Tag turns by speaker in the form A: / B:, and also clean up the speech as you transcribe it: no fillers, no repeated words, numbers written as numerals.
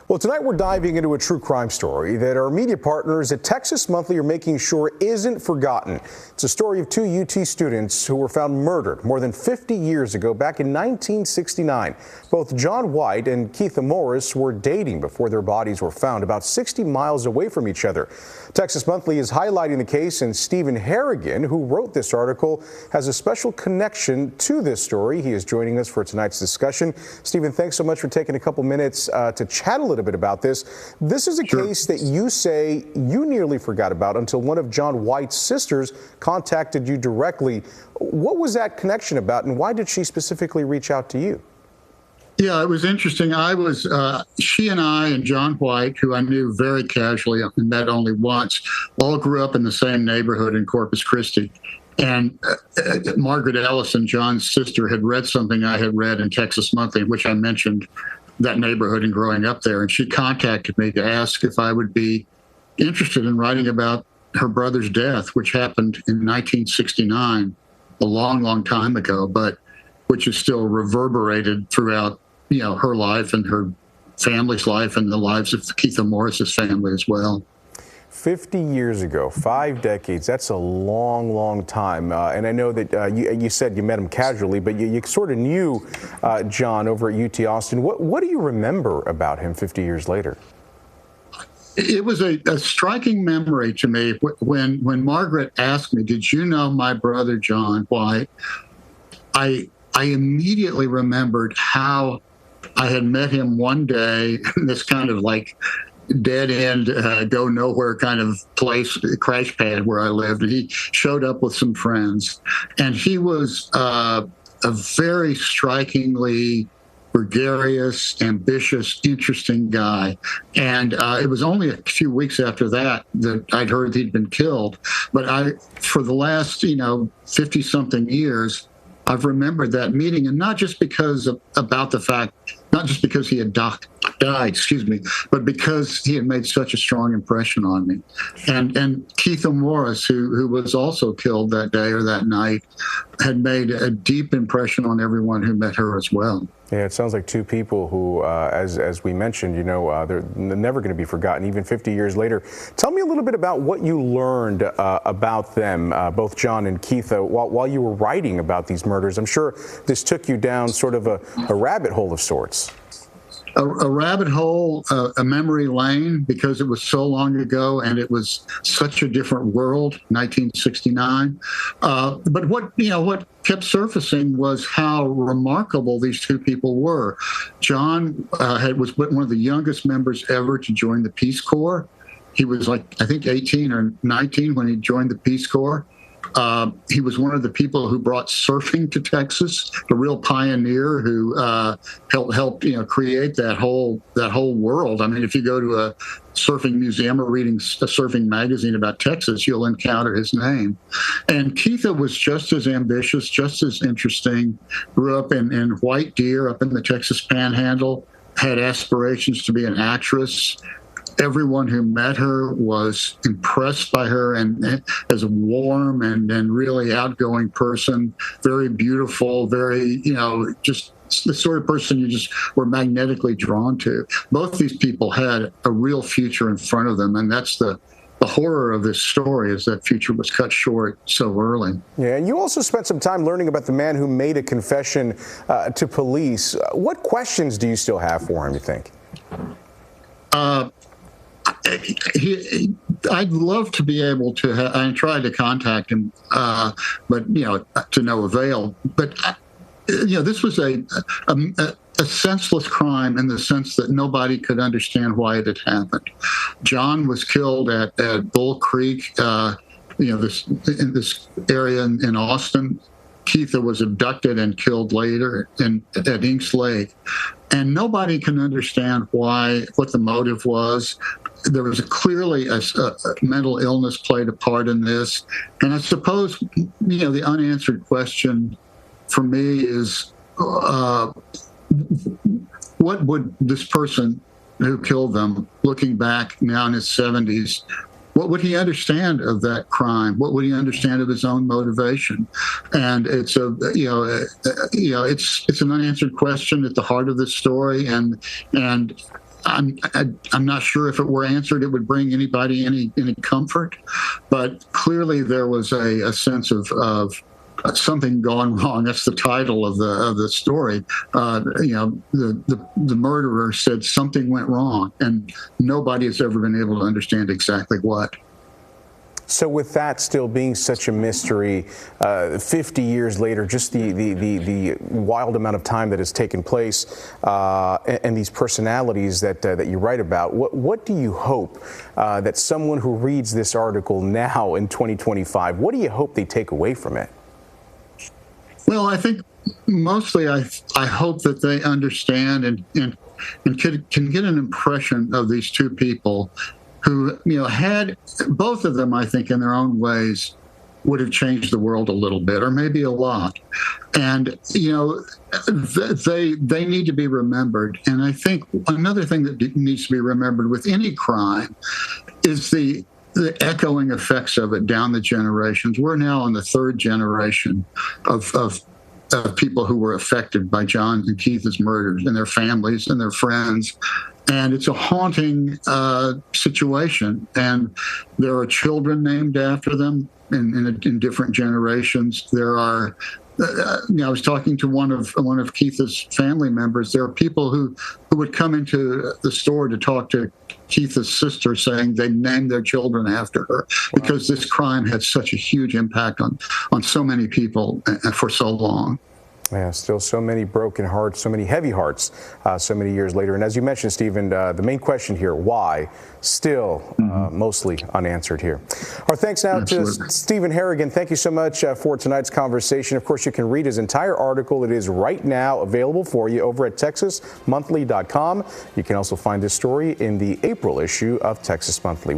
A: Well, tonight we're diving into a true crime story that our media partners at Texas Monthly are making sure isn't forgotten. It's a story of two UT students who were found murdered more than 50 years ago, back in 1969. Both John White and Keitha Morris were dating before their bodies were found about 60 miles away from each other. Texas Monthly is highlighting the case, and Stephen Harrigan, who wrote this article, has a special connection to this story. He is joining us for tonight's discussion. Stephen, thanks so much for taking a couple minutes to chat a little bit about this. This is a case that you say you nearly forgot about until one of John White's sisters contacted you directly. What was that connection about, and why did she specifically reach out to you?
B: Yeah, it was interesting. She and I and John White, who I knew very casually and met only once, all grew up in the same neighborhood in Corpus Christi. And Margaret Ellison, John's sister, had read something I had read in Texas Monthly, in which I mentioned that neighborhood and growing up there. And she contacted me to ask if I would be interested in writing about her brother's death, which happened in 1969, a long, long time ago, but which is still reverberated throughout, her life and her family's life and the lives of Keitha Morris's family as well.
A: 50 years ago, 5 decades, that's a long, long time. And I know that you said you met him casually, but you sort of knew John over at UT Austin. What do you remember about him 50 years later?
B: It was a striking memory to me when Margaret asked me, "Did you know my brother John White?" I immediately remembered how I had met him one day in this kind of like dead end, go nowhere kind of place, crash pad where I lived. And he showed up with some friends, and he was a very strikingly gregarious, ambitious, interesting guy. And it was only a few weeks after that I'd heard he'd been killed. But for the last, 50 something years, I've remembered that meeting, and not just because not just because he had died, but because he had made such a strong impression on me. And Keitha Morris, who was also killed that day or that night, had made a deep impression on everyone who met her as well.
A: Yeah, it sounds like two people who, as we mentioned, they're never going to be forgotten, even 50 years later. Tell me a little bit about what you learned about them, both John and Keitha, while you were writing about these murders. I'm sure this took you down sort of a rabbit hole of sorts.
B: A rabbit hole, a memory lane, because it was so long ago and it was such a different world, 1969. But what kept surfacing was how remarkable these two people were. John was one of the youngest members ever to join the Peace Corps. He was I think 18 or 19 when he joined the Peace Corps. He was one of the people who brought surfing to Texas, a real pioneer who helped create that whole world. I mean, if you go to a surfing museum or reading a surfing magazine about Texas, you'll encounter his name. And Keitha was just as ambitious, just as interesting. Grew up in White Deer, up in the Texas Panhandle. Had aspirations to be an actress. Everyone who met her was impressed by her, and as a warm and really outgoing person, very beautiful, very, just the sort of person you just were magnetically drawn to. Both these people had a real future in front of them, and that's the horror of this story, is that future was cut short so early.
A: Yeah, and you also spent some time learning about the man who made a confession to police. What questions do you still have for him, you think?
B: I'd love to be able to. I tried to contact him, but to no avail. But this was a senseless crime in the sense that nobody could understand why it had happened. John was killed at Bull Creek, in this area in Austin. Keitha was abducted and killed later at Inks Lake, and nobody can understand what the motive was. There was clearly a mental illness played a part in this. And I suppose, the unanswered question for me is, what would this person who killed them, looking back now in his 70s, what would he understand of that crime? What would he understand of his own motivation? And it's it's an unanswered question at the heart of this story. And I'm not sure if it were answered, it would bring anybody any comfort. But clearly there was a sense of something gone wrong. That's the title of the story. The murderer said something went wrong, and nobody has ever been able to understand exactly what.
A: So with that still being such a mystery, 50 years later, just the wild amount of time that has taken place, and these personalities that you write about, what do you hope that someone who reads this article now in 2025, what do you hope they take away from it?
B: Well, I think mostly I hope that they understand and can get an impression of these two people who, had both of them, I think, in their own ways, would have changed the world a little bit, or maybe a lot. And, they need to be remembered. And I think another thing that needs to be remembered with any crime is the echoing effects of it down the generations. We're now in the third generation of people who were affected by John and Keith's murders, and their families and their friends. And it's a haunting situation. And there are children named after them in different generations. There are, I was talking to one of Keith's family members. There are people who would come into the store to talk to Keith's sister, saying they named their children after her because this crime had such a huge impact on so many people for so long.
A: Yeah, still so many broken hearts, so many heavy hearts, so many years later. And as you mentioned, Stephen, the main question here, why, still mostly unanswered here. Our thanks now to Stephen Harrigan. Thank you so much for tonight's conversation. Of course, you can read his entire article. It is right now available for you over at TexasMonthly.com. You can also find this story in the April issue of Texas Monthly.